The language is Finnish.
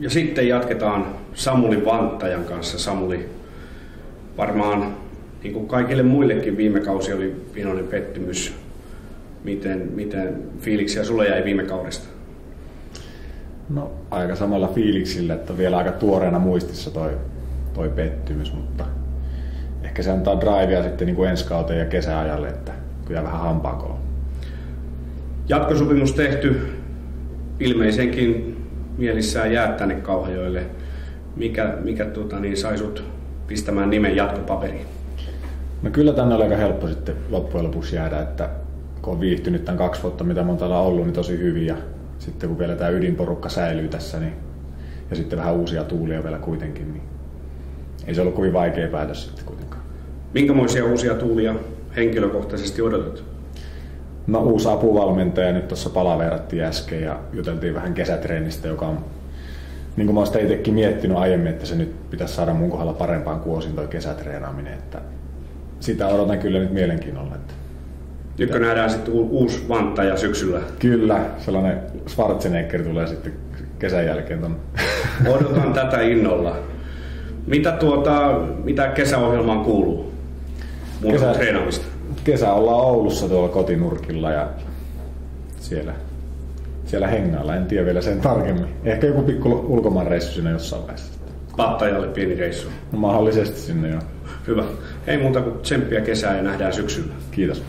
Ja sitten jatketaan Samuli Vanttajan kanssa. Samuli, varmaan niin kuin kaikille muillekin viime kausi oli pienoinen pettymys. Miten fiiliksiä sulle jäi viime kaudesta? No aika samalla fiiliksillä, että vielä aika tuoreena muistissa toi pettymys, mutta ehkä se antaa drivea sitten niin kuin ensi kauteen ja kesäajalle, että kyllä vähän hampaankoloon. Jatkosopimus tehty, ilmeisenkin mielissään jäät tänne Kauhajoelle. Mikä sai sut pistämään nimen jatkopaperiin? No kyllä tänne oli aika helppo sitten loppujen lopuksi jäädä, että kun on viihtynyt tämän 2 vuotta, mitä on täällä ollut, niin tosi hyvin. Ja sitten kun vielä tämä ydinporukka säilyy tässä, niin, ja sitten vähän uusia tuulia vielä kuitenkin, niin ei se ollut kovin vaikea päätös sitten kuitenkaan. Minkämoisia uusia tuulia henkilökohtaisesti odotat? No uusi apuvalmentaja, nyt tuossa palaverattiin äsken ja juteltiin vähän kesätreenistä, joka on, niin kuin mä oon sitä itsekin miettinyt aiemmin, että se nyt pitäisi saada mun kohdalla parempaan kuin osin toi kesätreenaaminen, että sitä odotan kyllä nyt mielenkiinnolla. Nytkö nähdään sitten uusi Vanttaja syksyllä? Kyllä, sellainen Schwarzenegger tulee sitten kesän jälkeen ton. Odotan tätä innolla. Mitä kesäohjelmaan kuuluu? Muuta treenaamista. Kesä ollaan Oulussa tuolla kotinurkilla ja siellä hengailla, en tiedä vielä sen tarkemmin. Ehkä joku pikku ulkomaanreissu sinne jossain vaiheessa. Pattajalle pieni reissu. No mahdollisesti sinne jo. Hyvä. Ei muuta kuin tsemppiä kesää ja nähdään syksyllä. Kiitos.